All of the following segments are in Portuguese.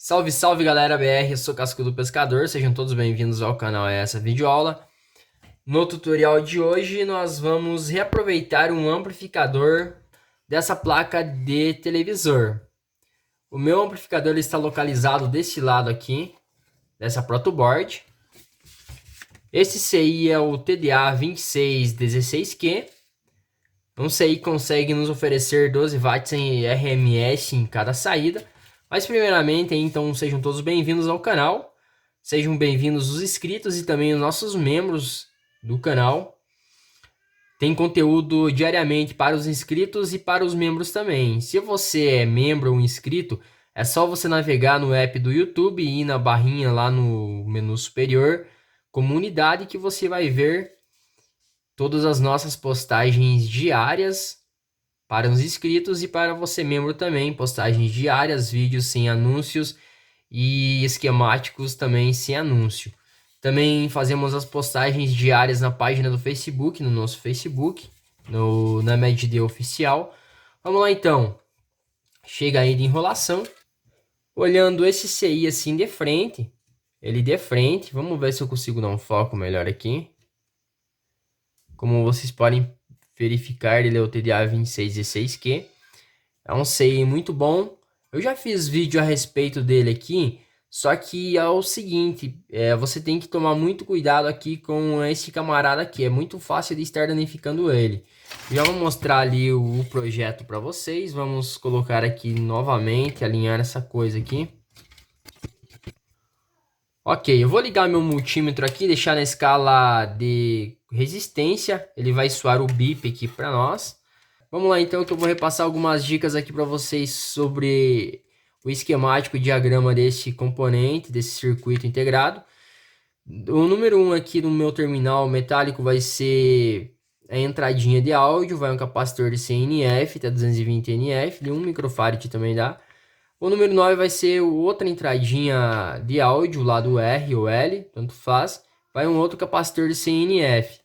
Salve, salve galera BR, eu sou Cascudo Pescador, sejam todos bem-vindos ao canal a essa videoaula. No tutorial de hoje nós vamos reaproveitar um amplificador dessa placa de televisor. O meu amplificador está localizado desse lado aqui, dessa protoboard. Esse CI é o TDA 2616Q. Um CI consegue nos oferecer 12 watts em RMS em cada saída. Mas primeiramente, então, sejam todos bem-vindos ao canal. Sejam bem-vindos os inscritos e também os nossos membros do canal. Tem conteúdo diariamente para os inscritos e para os membros também. Se você é membro ou inscrito, é só você navegar no app do YouTube e ir na barrinha lá no menu superior, comunidade, que você vai ver todas as nossas postagens diárias para os inscritos e para você membro também, postagens diárias, vídeos sem anúncios e esquemáticos também sem anúncio. Também fazemos as postagens diárias na página do Facebook, no nosso Facebook, na MedD Oficial. Vamos lá então. Chega aí de enrolação. Olhando esse CI assim de frente, ele de frente, vamos ver se eu consigo dar um foco melhor aqui. Como vocês podem verificar, ele é o TDA 2616Q. É um CI muito bom. Eu já fiz vídeo a respeito dele aqui, só que é o seguinte, você tem que tomar muito cuidado aqui com esse camarada aqui. É muito fácil de estar danificando ele. Já vou mostrar ali o projeto para vocês. Vamos colocar aqui novamente, alinhar essa coisa aqui. Ok, eu vou ligar meu multímetro aqui, deixar na escala de resistência. Ele vai soar o bip aqui para nós. Vamos lá então, que eu vou repassar algumas dicas aqui para vocês sobre o esquemático e diagrama desse componente, desse circuito integrado. O número 1 aqui no meu terminal metálico vai ser a entradinha de áudio, vai um capacitor de 100 NF até 220 NF, de 1 microfarad também dá. O número 9 vai ser outra entradinha de áudio, lado R ou L, tanto faz. Vai um outro capacitor de 100 NF.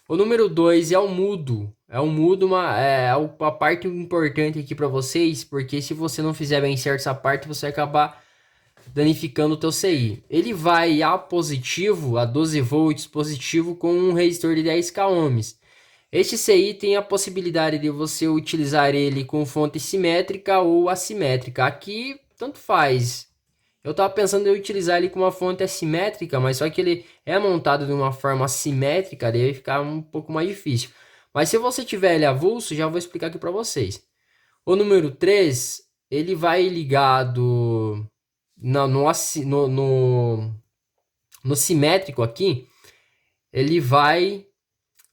O número 2 é o mudo. A parte importante aqui para vocês, porque se você não fizer bem certo essa parte, você vai acabar danificando o teu CI. Ele vai a positivo, a 12 volts positivo, com um resistor de 10k ohms. Este CI tem a possibilidade de você utilizar ele com fonte simétrica ou assimétrica. Aqui, tanto faz. Eu estava pensando em utilizar ele com uma fonte assimétrica, mas só que ele é montado de uma forma assimétrica, deve ficar um pouco mais difícil. Mas se você tiver ele avulso, já vou explicar aqui para vocês. O número 3, ele vai ligado no simétrico aqui.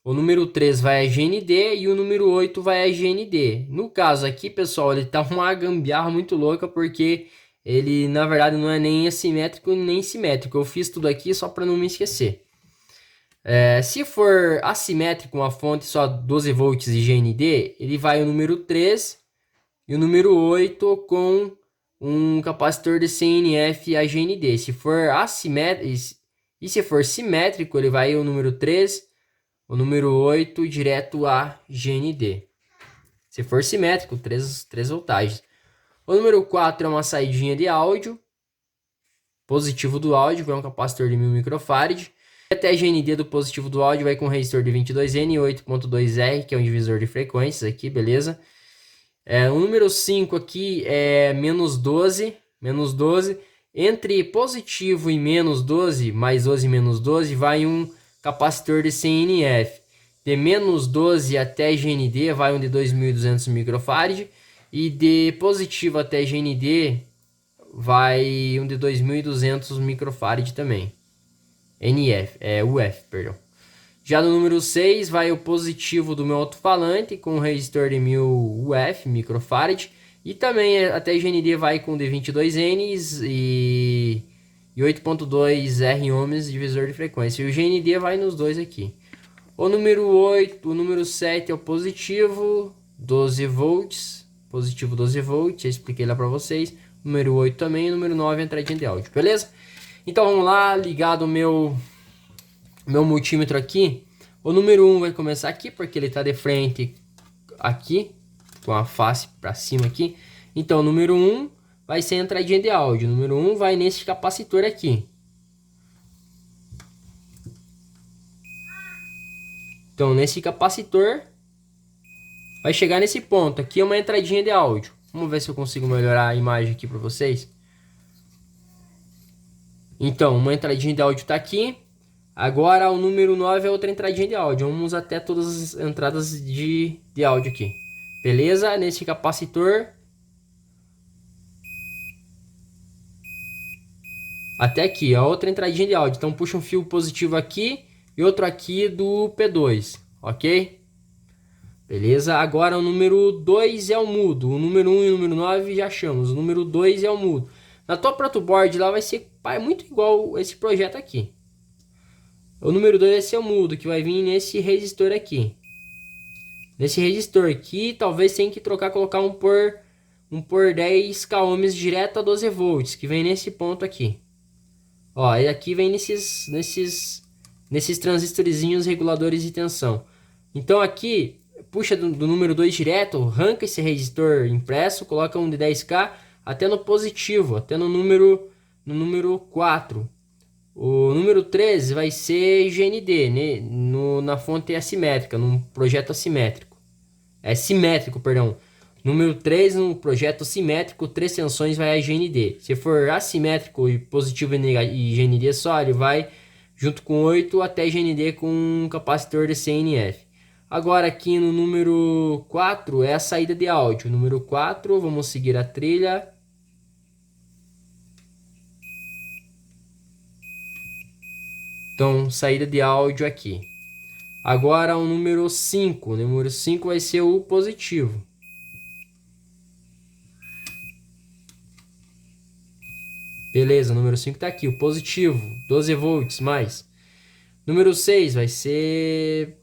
O número 3 vai a GND e o número 8 vai a GND. No caso aqui, pessoal, ele tá uma gambiarra muito louca, porque ele, na verdade, não é nem assimétrico nem simétrico. Eu fiz tudo aqui só para não me esquecer. Se for assimétrico, uma fonte só 12 volts e GND, ele vai o número 3 e o número 8 com um capacitor de 100 NF a GND. Se for simétrico, ele vai o número 3, o número 8 direto a GND. Se for simétrico, 3 voltagens. O número 4 é uma saidinha de áudio. Positivo do áudio vai um capacitor de 1000 microfarad. Até a GND do positivo do áudio vai com um resistor de 22N e 8.2R, que é um divisor de frequências aqui, beleza? O número 5 aqui é menos 12. Entre positivo e menos 12, mais 12 e menos 12, vai um capacitor de 100 NF. De menos 12 até GND vai um de 2200 microfarad. E de positivo até GND vai um de 2200 microfarad também. UF, perdão. Já no número 6 vai o positivo do meu alto-falante com um resistor de 1000 UF, microfarad. E também até GND vai com de 22N e 8.2 R ohms, divisor de frequência. E o GND vai nos dois aqui. O número 7 é o positivo, 12 volts. Positivo 12 volts, eu expliquei lá para vocês. Número 8 também, número 9 é a entradinha de áudio, beleza? Então vamos lá, ligado o meu multímetro aqui. O número 1 vai começar aqui, porque ele está de frente aqui, com a face para cima aqui. Então, número 1 vai ser a entradinha de áudio. O número 1 vai nesse capacitor aqui. Então, nesse capacitor, vai chegar nesse ponto. Aqui é uma entradinha de áudio. Vamos ver se eu consigo melhorar a imagem aqui para vocês. Então, uma entradinha de áudio está aqui. Agora, o número 9 é outra entradinha de áudio. Vamos até todas as entradas de áudio aqui. Beleza? Nesse capacitor. Até aqui, a outra entradinha de áudio. Então, puxa um fio positivo aqui e outro aqui do P2. Ok? Beleza? Agora o número 2 é o mudo. O número 1 e o número 9 já achamos. O número 2 é o mudo. Na tua protoboard lá vai ser muito igual esse projeto aqui. O número 2 vai ser o mudo, que vai vir nesse resistor aqui. Nesse resistor aqui, talvez tenha que trocar, colocar um por 10 k ohms direto a 12 volts, que vem nesse ponto aqui. Ó, e aqui vem nesses transistorzinhos reguladores de tensão. Então aqui, puxa do número 2 direto, arranca esse resistor impresso, coloca um de 10k até no positivo, até no número 4. O número 13 vai ser GND, né? Na fonte assimétrica, num projeto assimétrico. É simétrico, perdão. Número 3 no projeto simétrico, 3 tensões vai a GND. Se for assimétrico e positivo e GND só, ele vai junto com 8 até GND com um capacitor de CNF. Agora aqui no número 4 é a saída de áudio. Número 4, vamos seguir a trilha. Então, saída de áudio aqui. Agora o número 5. O número 5 vai ser o positivo. Beleza, o número 5 está aqui, o positivo, 12 volts mais. Número 6 vai ser...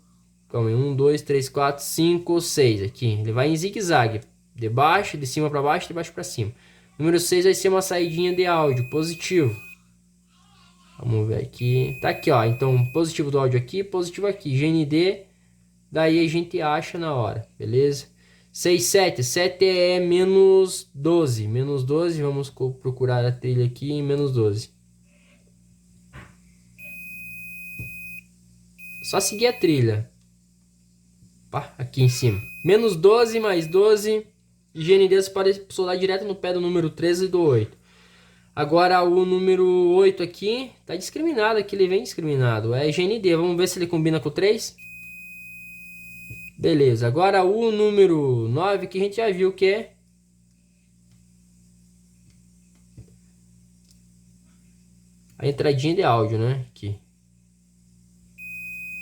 Calma aí, 1, 2, 3, 4, 5, 6 aqui. Ele vai em zigue-zague, de baixo, de cima para baixo, de baixo para cima. Número 6 vai ser uma saidinha de áudio, positivo. Vamos ver aqui. Tá aqui, ó. Então, positivo do áudio aqui, positivo aqui. GND, daí a gente acha na hora, beleza? 6, 7. 7 é menos 12. Menos 12, vamos procurar a trilha aqui em menos 12. Só seguir a trilha. Pá, aqui em cima. Menos 12 mais 12. GND você pode soldar direto no pé do número 13 e do 8. Agora o número 8 aqui, tá discriminado aqui, ele vem discriminado. É GND, vamos ver se ele combina com o 3. Beleza, agora o número 9 que a gente já viu que é a entradinha de áudio, né? Aqui.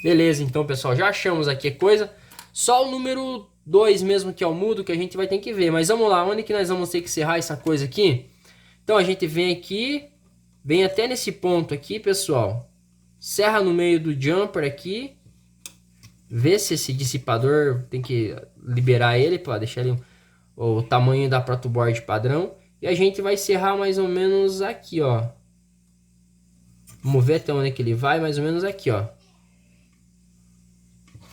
Beleza, então pessoal, já achamos aqui a coisa. Só o número 2 mesmo que é o mudo que a gente vai ter que ver. Mas vamos lá, onde que nós vamos ter que encerrar essa coisa aqui? Então a gente vem aqui, vem até nesse ponto aqui, pessoal. Serra no meio do jumper aqui. Vê se esse dissipador tem que liberar ele para deixar ele o tamanho da protoboard padrão. E a gente vai serrar mais ou menos aqui, ó. Vamos ver até onde é que ele vai, mais ou menos aqui, ó.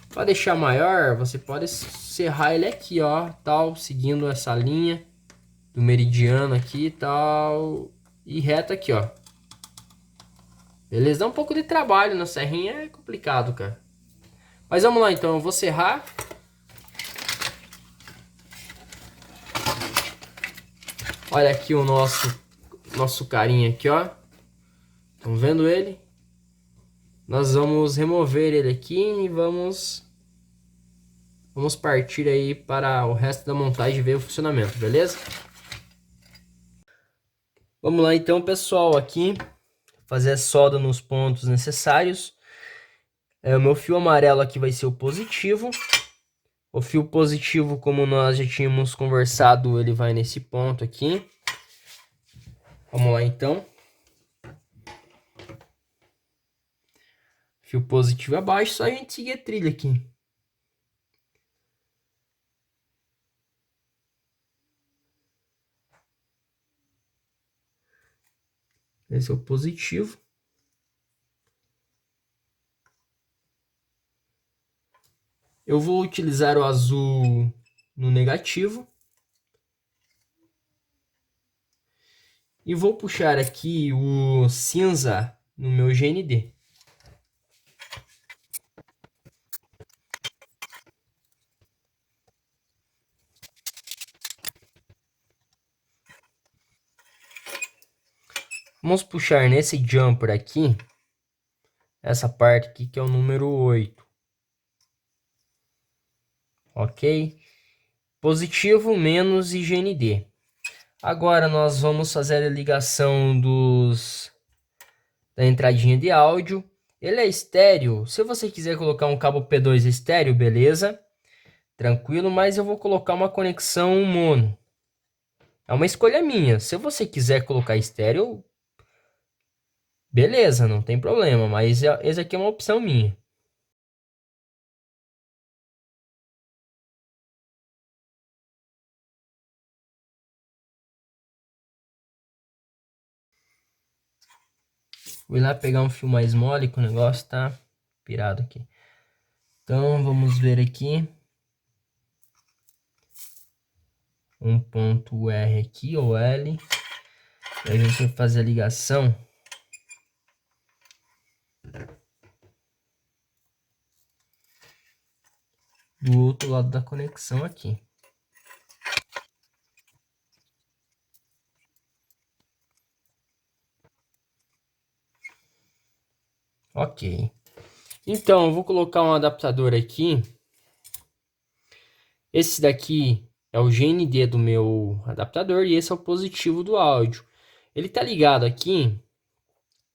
Para deixar maior, você pode serrar ele aqui, ó, tal, seguindo essa linha do meridiano aqui, tal, e reto aqui, ó. Beleza? Dá um pouco de trabalho na serrinha, é complicado, cara. Mas vamos lá, então, eu vou serrar. Olha aqui o nosso carinha aqui, ó. Estão vendo ele? Nós vamos remover ele aqui e vamos partir aí para o resto da montagem e ver o funcionamento, beleza? Vamos lá então, pessoal, aqui fazer a solda nos pontos necessários. O meu fio amarelo aqui vai ser o positivo. O fio positivo, como nós já tínhamos conversado, ele vai nesse ponto aqui. Vamos lá então. Fio positivo abaixo, só a gente seguir a trilha aqui. Esse é o positivo. Eu vou utilizar o azul no negativo. E vou puxar aqui o cinza no meu GND. Vamos puxar nesse jumper aqui, essa parte aqui que é o número 8. Ok? Positivo menos e GND. Agora nós vamos fazer a ligação da entradinha de áudio. Ele é estéreo. Se você quiser colocar um cabo P2 estéreo, beleza. Tranquilo, mas eu vou colocar uma conexão mono. É uma escolha minha. Se você quiser colocar estéreo, beleza, não tem problema. Mas essa aqui é uma opção minha. Vou ir lá pegar um fio mais mole, que o negócio tá pirado aqui. Então, vamos ver aqui. Um ponto R aqui, ou L. E a gente vai fazer a ligação. Do outro lado da conexão aqui. Ok. Então, eu vou colocar um adaptador aqui. Esse daqui é o GND do meu adaptador e esse é o positivo do áudio. Ele tá ligado aqui.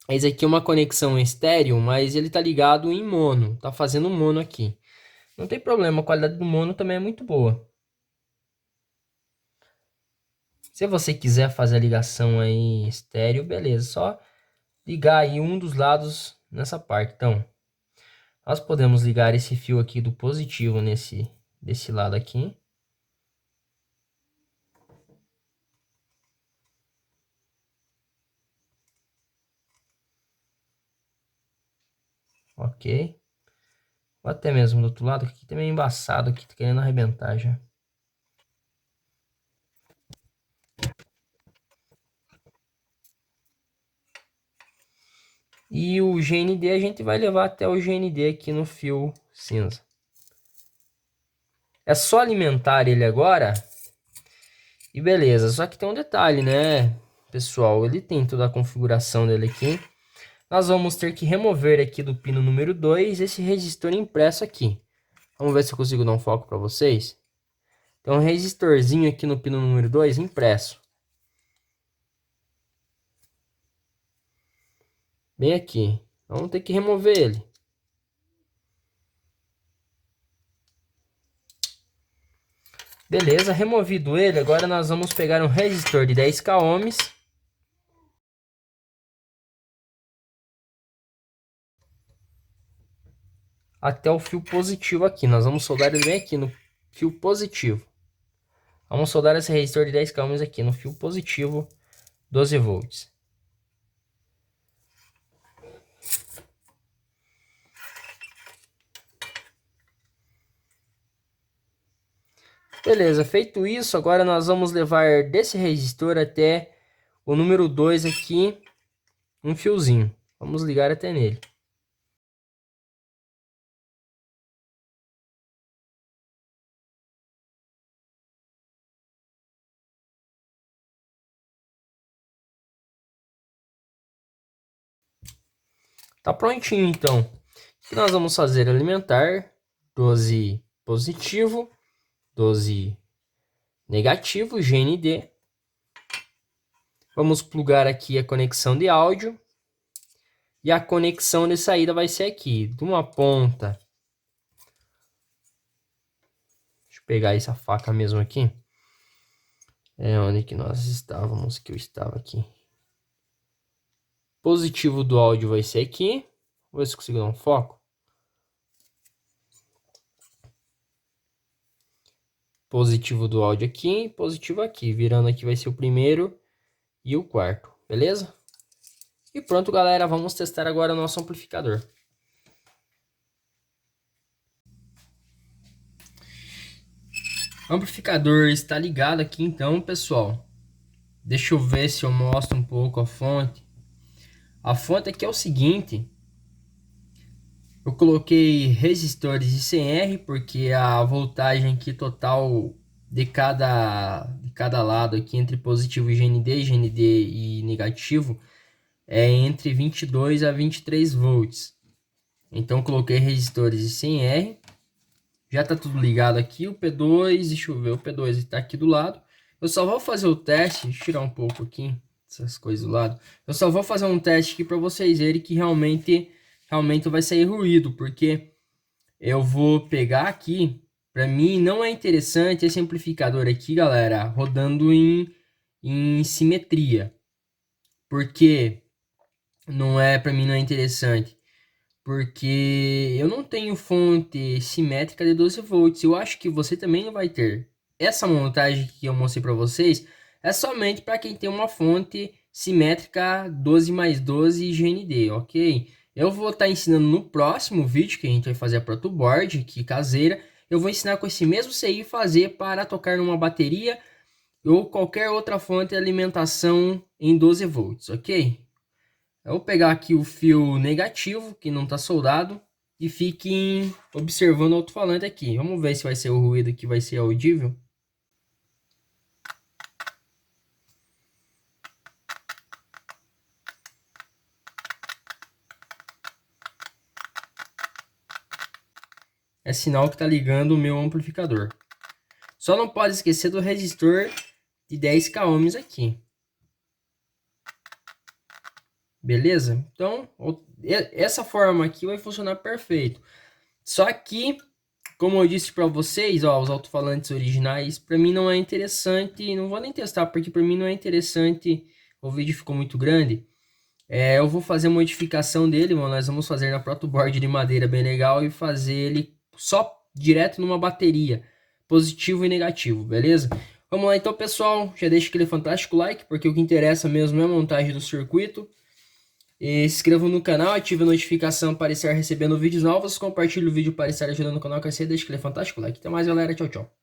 Esse aqui é uma conexão estéreo, mas ele tá ligado em mono. Tá fazendo mono aqui. Não tem problema, a qualidade do mono também é muito boa. Se você quiser fazer a ligação aí estéreo, beleza. Só ligar aí um dos lados nessa parte. Então, nós podemos ligar esse fio aqui do positivo desse lado aqui. Ok. Ou até mesmo do outro lado, que aqui também é embaçado, aqui tá querendo arrebentar já. E o GND a gente vai levar até o GND aqui no fio cinza. É só alimentar ele agora. E beleza, só que tem um detalhe, né, pessoal? Ele tem toda a configuração dele aqui. Nós vamos ter que remover aqui do pino número 2 esse resistor impresso aqui. Vamos ver se eu consigo dar um foco para vocês. Tem um resistorzinho aqui no pino número 2 impresso. Bem aqui. Vamos ter que remover ele. Beleza, removido ele, agora nós vamos pegar um resistor de 10k ohms. Até o fio positivo aqui. Nós vamos soldar ele bem aqui no fio positivo. Vamos soldar esse resistor de 10k ohms aqui no fio positivo, 12 volts. Beleza, feito isso, agora nós vamos levar desse resistor até o número 2 aqui, um fiozinho. Vamos ligar até nele. Tá prontinho então. O que nós vamos fazer? Alimentar 12 positivo, 12 negativo, GND. Vamos plugar aqui a conexão de áudio. E a conexão de saída vai ser aqui, de uma ponta. Deixa eu pegar essa faca mesmo aqui. É onde que nós estávamos, que eu estava aqui. Positivo do áudio vai ser aqui. Vou ver se consigo dar um foco. Positivo do áudio aqui, positivo aqui. Virando aqui vai ser o primeiro e o quarto, beleza? E pronto, galera, vamos testar agora o nosso amplificador. O amplificador está ligado aqui então, pessoal. Deixa eu ver se eu mostro um pouco a fonte. A fonte aqui é o seguinte. Eu coloquei resistores de 100R porque a voltagem aqui total de cada lado aqui entre positivo e GND e negativo é entre 22 a 23 volts. Então coloquei resistores de 100R. Já tá tudo ligado aqui. O P2, deixa eu ver, o P2 está aqui do lado. Eu só vou fazer o teste, deixa eu tirar um pouco aqui essas coisas do lado. Eu só vou fazer um teste aqui para vocês verem que realmente vai sair ruído, porque eu vou pegar aqui. Para mim não é interessante esse amplificador aqui, galera, rodando em simetria. Porque para mim não é interessante. Porque eu não tenho fonte simétrica de 12 volts. Eu acho que você também não vai ter. Essa montagem que eu mostrei para vocês é somente para quem tem uma fonte simétrica 12 mais 12 GND, ok? Eu vou estar ensinando no próximo vídeo que a gente vai fazer a protoboard aqui caseira. Eu vou ensinar com esse mesmo CI fazer para tocar numa bateria ou qualquer outra fonte de alimentação em 12 volts, ok? Eu vou pegar aqui o fio negativo, que não está soldado, e fiquem observando o alto-falante aqui. Vamos ver se vai ser o ruído que vai ser audível. É sinal que está ligando o meu amplificador. Só não pode esquecer do resistor de 10 ohms aqui. Beleza? Então, essa forma aqui vai funcionar perfeito. Só que, como eu disse para vocês, ó, os alto-falantes originais, para mim não é interessante, não vou nem testar, porque para mim não é interessante, o vídeo ficou muito grande. Eu vou fazer a modificação dele, mano, nós vamos fazer na protoboard de madeira bem legal e fazer ele só direto numa bateria, positivo e negativo, beleza? Vamos lá então, pessoal, já deixa aquele fantástico like, porque o que interessa mesmo é a montagem do circuito. E se inscreva no canal, ative a notificação para estar recebendo vídeos novos, compartilhe o vídeo para estar ajudando o canal a crescer, deixa aquele fantástico like. Até mais, galera, tchau, tchau.